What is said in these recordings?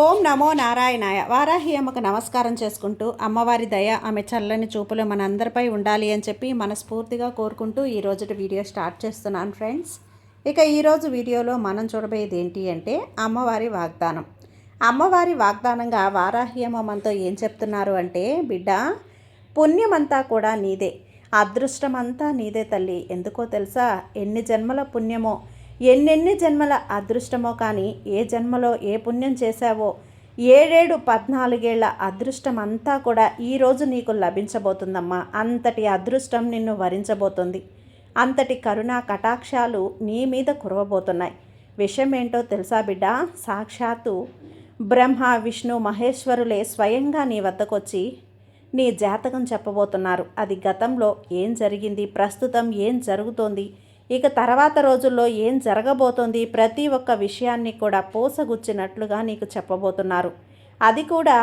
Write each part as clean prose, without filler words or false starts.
ఓం నమో నారాయణాయ. వారాహి అమ్మకు నమస్కారం చేసుకుంటూ అమ్మవారి దయ ఆమె చల్లని చూపులు మనందరిపై ఉండాలి అని చెప్పి మనస్ఫూర్తిగా కోరుకుంటూ ఈరోజు వీడియో స్టార్ట్ చేస్తున్నాను ఫ్రెండ్స్. ఇక ఈరోజు వీడియోలో మనం చూడబోయేది ఏంటి అంటే అమ్మవారి వాగ్దానం. అమ్మవారి వాగ్దానంగా వారాహి అమ్మ మనతో ఏం చెప్తున్నారు అంటే, బిడ్డ పుణ్యమంతా కూడా నీదే, అదృష్టమంతా నీదే తల్లి. ఎందుకో తెలుసా? ఎన్ని జన్మల పుణ్యమో, ఎన్నెన్ని జన్మల అదృష్టమో, కానీ ఏ జన్మలో ఏ పుణ్యం చేశావో 14 అదృష్టం అంతా కూడా ఈరోజు నీకు లభించబోతుందమ్మా. అంతటి అదృష్టం నిన్ను వరించబోతుంది. అంతటి కరుణా కటాక్షాలు నీ మీద కురవబోతున్నాయి. విషయం ఏంటో తెలుసా బిడ్డ? సాక్షాత్తు బ్రహ్మ విష్ణు మహేశ్వరులే స్వయంగా నీ వద్దకొచ్చి నీ జాతకం చెప్పబోతున్నారు. అది గతంలో ఏం జరిగింది, ప్రస్తుతం ఏం జరుగుతోంది, ఇక తర్వాత రోజుల్లో ఏం జరగబోతోంది, ప్రతి ఒక్క విషయాన్ని కూడా పోసగుచ్చినట్లుగా నీకు చెప్పబోతున్నారు. అది కూడా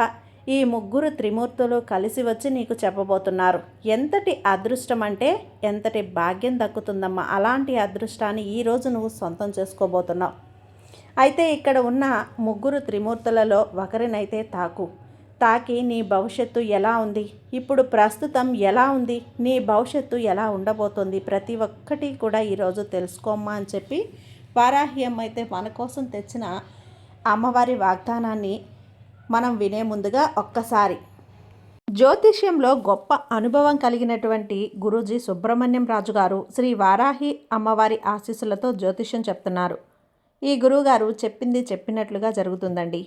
ఈ ముగ్గురు త్రిమూర్తులు కలిసి వచ్చి నీకు చెప్పబోతున్నారు. ఎంతటి అదృష్టం అంటే ఎంతటి భాగ్యం దక్కుతుందమ్మా. అలాంటి అదృష్టాన్ని ఈరోజు నువ్వు సొంతం చేసుకోబోతున్నావు. అయితే ఇక్కడ ఉన్న ముగ్గురు త్రిమూర్తులలో ఒకరినైతే తాకి నీ భవిష్యత్తు ఎలా ఉంది, ఇప్పుడు ప్రస్తుతం ఎలా ఉంది, నీ భవిష్యత్తు ఎలా ఉండబోతుంది, ప్రతి ఒక్కటి కూడా ఈరోజు తెలుసుకోమ్మా అని చెప్పి వారాహి అమ్మ అయితే మన కోసం తెచ్చిన అమ్మవారి వాగ్దానాన్ని మనం వినే ముందుగా ఒక్కసారి జ్యోతిష్యంలో గొప్ప అనుభవం కలిగినటువంటి గురూజీ సుబ్రహ్మణ్యం రాజు గారు శ్రీ వారాహి అమ్మవారి ఆశీస్సులతో జ్యోతిష్యం చెప్తున్నారు. ఈ గురువుగారు చెప్పింది చెప్పినట్లుగా జరుగుతుందండి.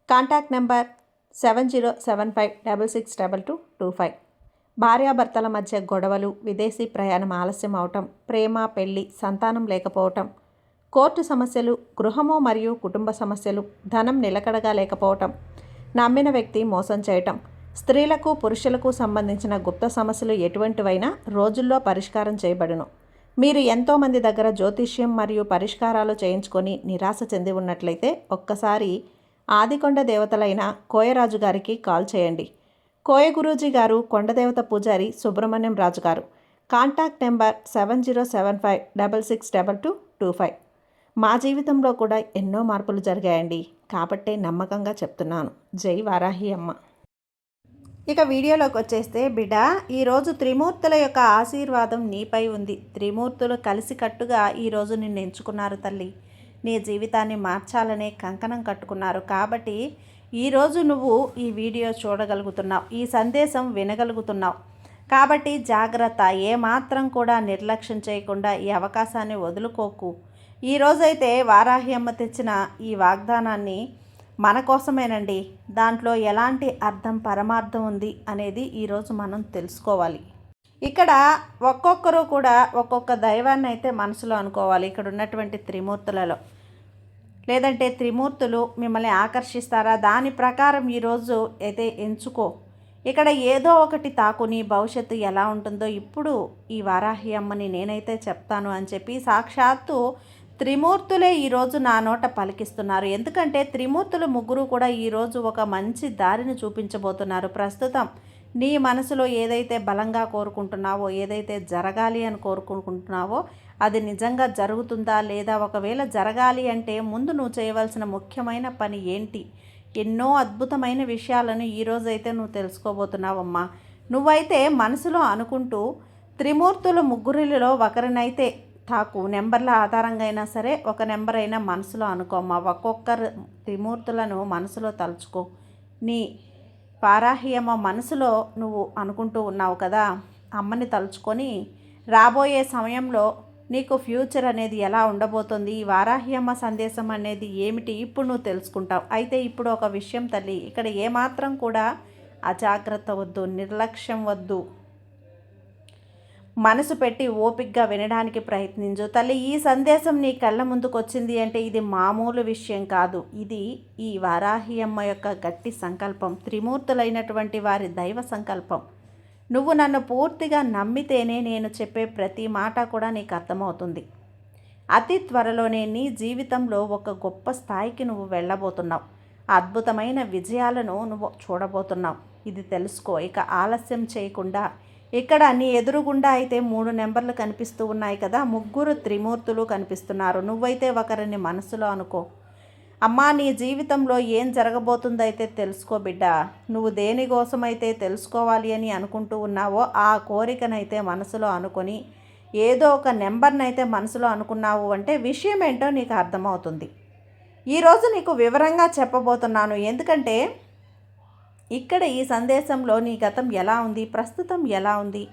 Contact number 7075662225. భార్యాభర్తల మధ్య గొడవలు, విదేశీ ప్రయాణం ఆలస్యం అవటం, ప్రేమ పెళ్లి, సంతానం లేకపోవటం, కోర్టు సమస్యలు, గృహము మరియు కుటుంబ సమస్యలు, ధనం నిలకడగా లేకపోవటం, నమ్మిన వ్యక్తి మోసం చేయటం, స్త్రీలకు పురుషులకు సంబంధించిన గుప్త సమస్యలు ఎటువంటివైనా రోజుల్లో పరిష్కారం చేయబడును. మీరు ఎంతోమంది దగ్గర జ్యోతిష్యం మరియు పరిష్కారాలు చేయించుకొని నిరాశ చెంది ఉన్నట్లయితే ఒక్కసారి ఆదికొండ దేవతలైన కోయరాజు గారికి కాల్ చేయండి. కోయ గురూజీ గారు కొండదేవత పూజారి సుబ్రహ్మణ్యం రాజు గారు. Contact number 7075662225. మా జీవితంలో కూడా ఎన్నో మార్పులు జరిగాయండి, కాబట్టే నమ్మకంగా చెప్తున్నాను. జై వారాహి అమ్మ. ఇక వీడియోలోకి వచ్చేస్తే బిడ్డ, ఈరోజు త్రిమూర్తుల యొక్క ఆశీర్వాదం నీపై ఉంది. త్రిమూర్తులు కలిసికట్టుగా ఈరోజు నిన్ను ఎంచుకున్నారు తల్లి. నీ జీవితాన్ని మార్చాలనే కంకణం కట్టుకున్నారు. కాబట్టి ఈరోజు నువ్వు ఈ వీడియో చూడగలుగుతున్నావు, ఈ సందేశం వినగలుగుతున్నావు. కాబట్టి జాగ్రత్త, ఏమాత్రం కూడా నిర్లక్ష్యం చేయకుండా ఈ అవకాశాన్ని వదులుకోకు. ఈరోజైతే వారాహి అమ్మ తెచ్చిన ఈ వాగ్దానాన్ని మన కోసమేనండి. దాంట్లో ఎలాంటి అర్థం పరమార్థం ఉంది అనేది ఈరోజు మనం తెలుసుకోవాలి. ఇక్కడ ఒక్కొక్కరు కూడా ఒక్కొక్క దైవాన్ని అయితే మనసులో అనుకోవాలి. ఇక్కడ ఉన్నటువంటి త్రిమూర్తులలో, లేదంటే త్రిమూర్తులు మిమ్మల్ని ఆకర్షిస్తారా, దాని ప్రకారం ఈరోజు అయితే ఎంచుకో. ఇక్కడ ఏదో ఒకటి తాకు, నీ భవిష్యత్తు ఎలా ఉంటుందో ఇప్పుడు ఈ వారాహి అమ్మని నేనైతే చెప్తాను అని చెప్పి సాక్షాత్తు త్రిమూర్తులే ఈరోజు నా నోట పలికిస్తున్నారు. ఎందుకంటే త్రిమూర్తులు ముగ్గురు కూడా ఈరోజు ఒక మంచి దారిని చూపించబోతున్నారు. ప్రస్తుతం నీ మనసులో ఏదైతే బలంగా కోరుకుంటున్నావో, ఏదైతే జరగాలి అని కోరుకుంటున్నావో అది నిజంగా జరుగుతుందా లేదా, ఒకవేళ జరగాలి అంటే ముందు నువ్వు చేయవలసిన ముఖ్యమైన పని ఏంటి, ఎన్నో అద్భుతమైన విషయాలను ఈరోజైతే నువ్వు తెలుసుకోబోతున్నావమ్మా. నువ్వైతే మనసులో అనుకుంటూ త్రిమూర్తుల ముగ్గురిలో ఒకరినైతే తాకు, నెంబర్ల ఆధారంగా అయినా సరే ఒక నెంబర్ అయినా మనసులో అనుకోమ్మా. ఒక్కొక్కరు త్రిమూర్తులను మనసులో తలుచుకో. నీ వారాహి అమ్మ మనసులో నువ్వు అనుకుంటూ ఉన్నావు కదా, అమ్మని తలుచుకొని రాబోయే సమయంలో నీకు ఫ్యూచర్ అనేది ఎలా ఉండబోతుంది, ఈ వారాహి అమ్మ సందేశం అనేది ఏమిటి ఇప్పుడు నువ్వు తెలుసుకుంటావు. అయితే ఇప్పుడు ఒక విషయం తల్లి, ఇక్కడ ఏమాత్రం కూడా అజాగ్రత్త వద్దు, నిర్లక్ష్యం వద్దు. మనసు పెట్టి ఓపికగా వినడానికి ప్రయత్నించు తల్లి. ఈ సందేశం నీ కళ్ళ ముందుకు వచ్చింది అంటే ఇది మామూలు విషయం కాదు. ఇది ఈ వారాహి అమ్మ యొక్క గట్టి సంకల్పం, త్రిమూర్తులైనటువంటి వారి దైవ సంకల్పం. నువ్వు నన్ను పూర్తిగా నమ్మితేనే నేను చెప్పే ప్రతి మాట కూడా నీకు అర్థమవుతుంది. అతి త్వరలోనే నీ జీవితంలో ఒక గొప్ప స్థాయికి నువ్వు వెళ్ళబోతున్నావు. అద్భుతమైన విజయాలను నువ్వు చూడబోతున్నావు. ఇది తెలుసుకో. ఇక ఆలస్యం చేయకుండా, ఇక్కడ నీ ఎదురుగుండా అయితే 3 నెంబర్లు కనిపిస్తూ ఉన్నాయి కదా, ముగ్గురు త్రిమూర్తులు కనిపిస్తున్నారు. నువ్వైతే ఒకరిని మనసులో అనుకో. అమ్మా, నీ జీవితంలో ఏం జరగబోతుందో అయితే తెలుసుకో బిడ్డ. నువ్వు దేనికోసమైతే తెలుసుకోవాలి అని అనుకుంటూ ఉన్నావో ఆ కోరికనైతే మనసులో అనుకొని ఏదో ఒక నెంబర్నైతే మనసులో అనుకున్నావు అంటే విషయం ఏంటో నీకు అర్థమవుతుంది. ఈరోజు నీకు వివరంగా చెప్పబోతున్నాను. ఎందుకంటే ఇక్కడ ఈ సందేశంలో నీ గతం ఎలా ఉంది, ప్రస్తుతం ఎలా ఉంది,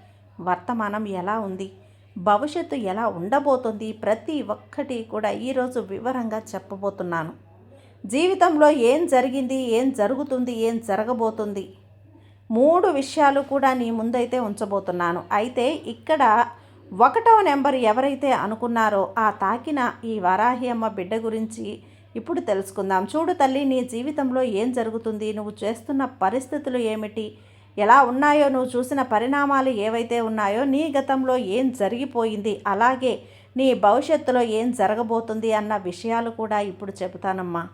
వర్తమానం ఎలా ఉంది, భవిష్యత్తు ఎలా ఉండబోతుంది, ప్రతి ఒక్కటి కూడా ఈరోజు వివరంగా చెప్పబోతున్నాను. జీవితంలో ఏం జరిగింది, ఏం జరుగుతుంది, ఏం జరగబోతుంది, 3 విషయాలు కూడా నీ ముందైతే ఉంచబోతున్నాను. అయితే ఇక్కడ 1వ నెంబర్ ఎవరైతే అనుకున్నారో ఆ తాకిన ఈ వరాహి అమ్మ బిడ్డ గురించి ఇప్పుడు తెలుసుకుందాం. చూడు తల్లి, నీ జీవితంలో ఏం జరుగుతుంది, నువ్వు చేస్తున్న పరిస్థితులు ఏమిటి, ఎలా ఉన్నాయో, నువ్వు చూసిన పరిణామాలు ఏవైతే ఉన్నాయో, నీ గతంలో ఏం జరిగిపోయింది, అలాగే నీ భవిష్యత్తులో ఏం జరగబోతుంది అన్న విషయాలు కూడా ఇప్పుడు చెబుతానమ్మా.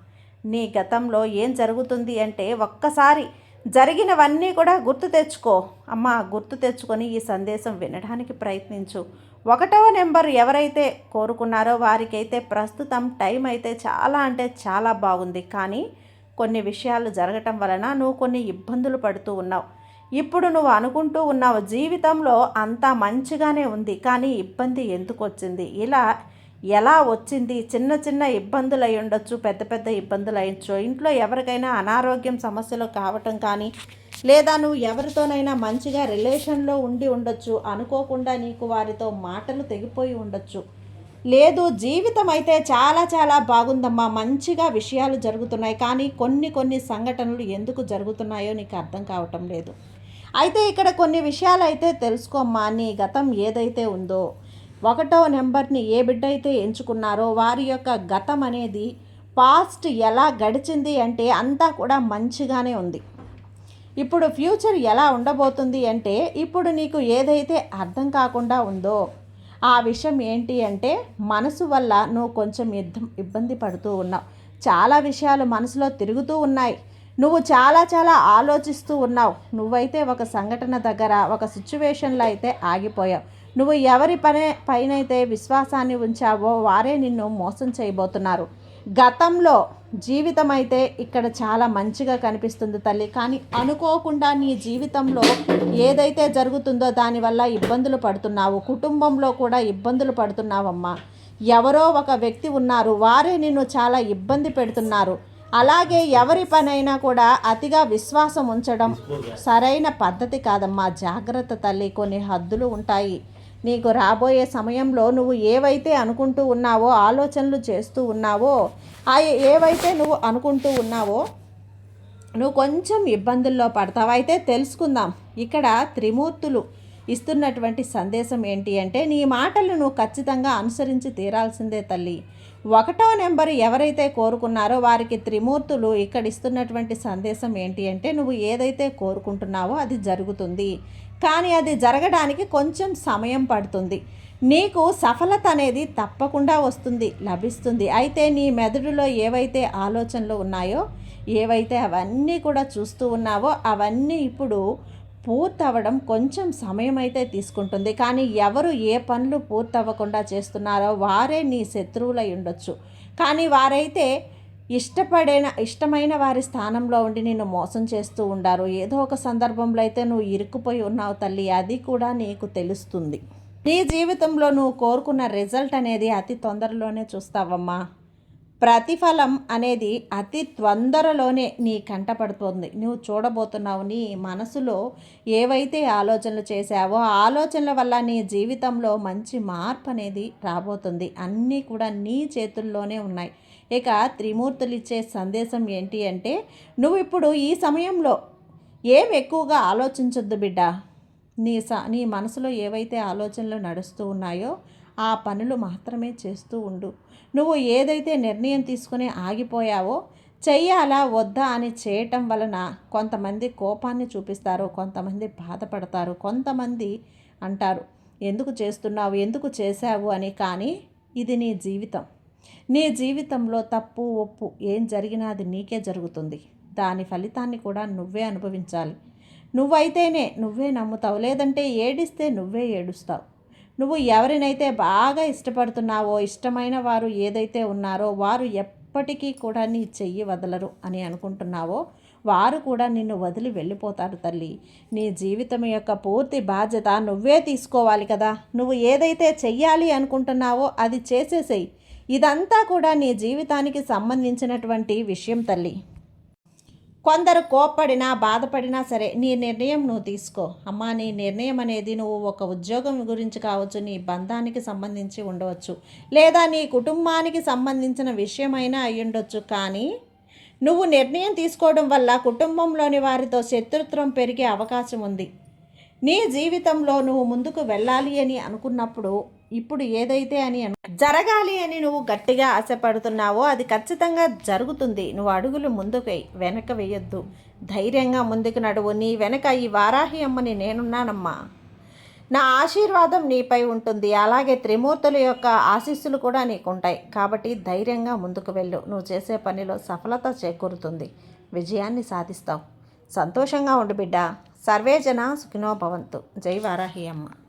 నీ గతంలో ఏం జరుగుతుంది అంటే ఒక్కసారి జరిగినవన్నీ కూడా గుర్తు తెచ్చుకో అమ్మా. గుర్తు తెచ్చుకొని ఈ సందేశం వినడానికి ప్రయత్నించు. 1వ నెంబర్ ఎవరైతే కోరుకున్నారో వారికైతే ప్రస్తుతం టైం అయితే చాలా అంటే చాలా బాగుంది. కానీ కొన్ని విషయాలు జరగటం వలన నువ్వు కొన్ని ఇబ్బందులు పడుతూ ఉన్నావు. ఇప్పుడు నువ్వు అనుకుంటూ ఉన్నావు జీవితంలో అంతా మంచిగానే ఉంది, కానీ ఇబ్బంది ఎందుకు వచ్చింది, ఇలా ఎలా వచ్చింది, చిన్న చిన్న ఇబ్బందులు అయి ఉండొచ్చు, పెద్ద పెద్ద ఇబ్బందులు అయ్యొచ్చు, ఇంట్లో ఎవరికైనా అనారోగ్యం సమస్యలు కావటం కానీ, లేదా నువ్వు ఎవరితోనైనా మంచిగా రిలేషన్లో ఉండి ఉండొచ్చు, అనుకోకుండా నీకు వారితో మాటలు తెగిపోయి ఉండొచ్చు. లేదు, జీవితం అయితే చాలా చాలా బాగుందమ్మా, మంచిగా విషయాలు జరుగుతున్నాయి, కానీ కొన్ని సంఘటనలు ఎందుకు జరుగుతున్నాయో నీకు అర్థం కావటం లేదు. అయితే ఇక్కడ కొన్ని విషయాలు అయితే తెలుసుకోమ్మా. నీ గతం ఏదైతే ఉందో 1వ నెంబర్ని ఏ బిడ్డ అయితే ఎంచుకున్నారో వారి యొక్క గతం అనేది పాస్ట్ ఎలా గడిచింది అంటే అంతా కూడా మంచిగానే ఉంది. ఇప్పుడు ఫ్యూచర్ ఎలా ఉండబోతుంది అంటే ఇప్పుడు నీకు ఏదైతే అర్థం కాకుండా ఉందో ఆ విషయం ఏంటి అంటే మనసు వల్ల నువ్వు కొంచెం ఇబ్బంది పడుతూ ఉన్నావు. చాలా విషయాలు మనసులో తిరుగుతూ ఉన్నాయి. నువ్వు చాలా చాలా ఆలోచిస్తూ ఉన్నావు. నువ్వైతే ఒక సంఘటన దగ్గర, ఒక సిచ్యువేషన్లో అయితే ఆగిపోయావు. నువ్వు ఎవరి పైనైతే విశ్వాసాన్ని ఉంచావో వారే నిన్ను మోసం చేయబోతున్నారు. గతంలో జీవితం అయితే ఇక్కడ చాలా మంచిగా కనిపిస్తుంది తల్లి, కానీ అనుకోకుండా నీ జీవితంలో ఏదైతే జరుగుతుందో దానివల్ల ఇబ్బందులు పడుతున్నావు. కుటుంబంలో కూడా ఇబ్బందులు పడుతున్నావమ్మా. ఎవరో ఒక వ్యక్తి ఉన్నారు, వారే నిన్ను చాలా ఇబ్బంది పెడుతున్నారు. అలాగే ఎవరి పనైనా కూడా అతిగా విశ్వాసం ఉంచడం సరైన పద్ధతి కాదమ్మా. జాగ్రత్త తల్లి, కొన్ని హద్దులు ఉంటాయి. నీకు రాబోయే సమయంలో నువ్వు ఏవైతే అనుకుంటూ ఉన్నావో, ఆలోచనలు చేస్తూ ఉన్నావో, ఏవైతే నువ్వు అనుకుంటూ ఉన్నావో నువ్వు కొంచెం ఇబ్బందుల్లో పడతావు. అయితే తెలుసుకుందాం. ఇక్కడ త్రిమూర్తులు ఇస్తున్నటువంటి సందేశం ఏంటి అంటే నీ మాటలు నువ్వు ఖచ్చితంగా అనుసరించి తీరాల్సిందే తల్లి. 1వ నెంబర్ ఎవరైతే కోరుకున్నారో వారికి త్రిమూర్తులు ఇక్కడ ఇస్తున్నటువంటి సందేశం ఏంటి అంటే నువ్వు ఏదైతే కోరుకుంటున్నావో అది జరుగుతుంది, కానీ అది జరగడానికి కొంచెం సమయం పడుతుంది. నీకు సఫలత అనేది తప్పకుండా వస్తుంది, లభిస్తుంది. అయితే నీ మెదడులో ఏవైతే ఆలోచనలు ఉన్నాయో, ఏవైతే అవన్నీ కూడా చూస్తూ ఉన్నావో అవన్నీ ఇప్పుడు పూర్తవ్వడం కొంచెం సమయం అయితే తీసుకుంటుంది. కానీ ఎవరు ఏ పనులు పూర్తవ్వకుండా చేస్తున్నారో వారే నీ శత్రువులై ఉండొచ్చు. కానీ వారైతే ఇష్టమైన వారి స్థానంలో ఉండి నిన్ను మోసం చేస్తూ ఉండారు. ఏదో ఒక సందర్భంలో అయితే నువ్వు ఇరుక్కుపోయి ఉన్నావు తల్లి, అది కూడా నీకు తెలుస్తుంది. నీ జీవితంలో నువ్వు కోరుకున్న రిజల్ట్ అనేది అతి తొందరలోనే చూస్తావమ్మా. ప్రతిఫలం అనేది అతి తొందరలోనే నీ కంటపడుతుంది. నువ్వు చూడబోతున్నావు. నీ మనసులో ఏవైతే ఆలోచనలు చేశావో ఆ ఆలోచనల వల్ల నీ జీవితంలో మంచి మార్పు అనేది రాబోతుంది. అన్నీ కూడా నీ చేతుల్లోనే ఉన్నాయి. ఇక త్రిమూర్తులు ఇచ్చే సందేశం ఏంటి అంటే నువ్వు ఇప్పుడు ఈ సమయంలో ఏం ఎక్కువగా ఆలోచించొద్దు బిడ్డ. నీ మనసులో ఏవైతే ఆలోచనలు నడుస్తూ ఉన్నాయో ఆ పనులు మాత్రమే చేస్తూ ఉండు. నువ్వు ఏదైతే నిర్ణయం తీసుకుని ఆగిపోయావో, చెయ్యాలా వద్దా అని చేయటం వలన కొంతమంది కోపాన్ని చూపిస్తారు, కొంతమంది బాధపడతారు, కొంతమంది అంటారు ఎందుకు చేస్తున్నావు, ఎందుకు చేశావు అని. కానీ ఇది నీ జీవితం. నీ జీవితంలో తప్పు ఒప్పు ఏం జరిగినా అది నీకే జరుగుతుంది. దాని ఫలితాన్ని కూడా నువ్వే అనుభవించాలి. నువ్వైతేనే నువ్వే నమ్ముతావు, లేదంటే ఏడిస్తే నువ్వే ఏడుస్తావు. నువ్వు ఎవరినైతే బాగా ఇష్టపడుతున్నావో, ఇష్టమైన వారు ఏదైతే ఉన్నారో వారు ఎప్పటికీ కూడా నీ చెయ్యి వదలరు అని అనుకుంటున్నావో వారు కూడా నిన్ను వదిలి వెళ్ళిపోతారు తల్లి. నీ జీవితం యొక్క పూర్తి బాధ్యత నువ్వే తీసుకోవాలి కదా. నువ్వు ఏదైతే చెయ్యాలి అనుకుంటున్నావో అది చేసేసేయి. ఇదంతా కూడా నీ జీవితానికి సంబంధించినటువంటి విషయం తల్లి. కొందరు కోప్పడినా బాధపడినా సరే నీ నిర్ణయం నువ్వు తీసుకో అమ్మా. నీ నిర్ణయం అనేది నువ్వు ఒక ఉద్యోగం గురించి కావచ్చు, నీ బంధానికి సంబంధించి ఉండవచ్చు, లేదా నీ కుటుంబానికి సంబంధించిన విషయమైనా అయి ఉండొచ్చు. కానీ నువ్వు నిర్ణయం తీసుకోవడం వల్ల కుటుంబంలోని వారితో శత్రుత్వం పెరిగే అవకాశం ఉంది. నీ జీవితంలో నువ్వు ముందుకు వెళ్ళాలి అని అనుకున్నప్పుడు ఇప్పుడు ఏదైతే జరగాలి అని నువ్వు గట్టిగా ఆశపడుతున్నావో అది ఖచ్చితంగా జరుగుతుంది. నువ్వు అడుగులు ముందుకు వెనక వేయొద్దు. ధైర్యంగా ముందుకు నడువు. నీ వెనక ఈ వారాహి అమ్మని నేనున్నానమ్మా. నా ఆశీర్వాదం నీపై ఉంటుంది. అలాగే త్రిమూర్తుల యొక్క ఆశీస్సులు కూడా నీకుంటాయి. కాబట్టి ధైర్యంగా ముందుకు వెళ్ళు. నువ్వు చేసే పనిలో సఫలత చేకూరుతుంది. విజయాన్ని సాధిస్తావు. సంతోషంగా ఉండు బిడ్డ. సర్వేజన సుఖినో భవంతు. జై వారాహి అమ్మ.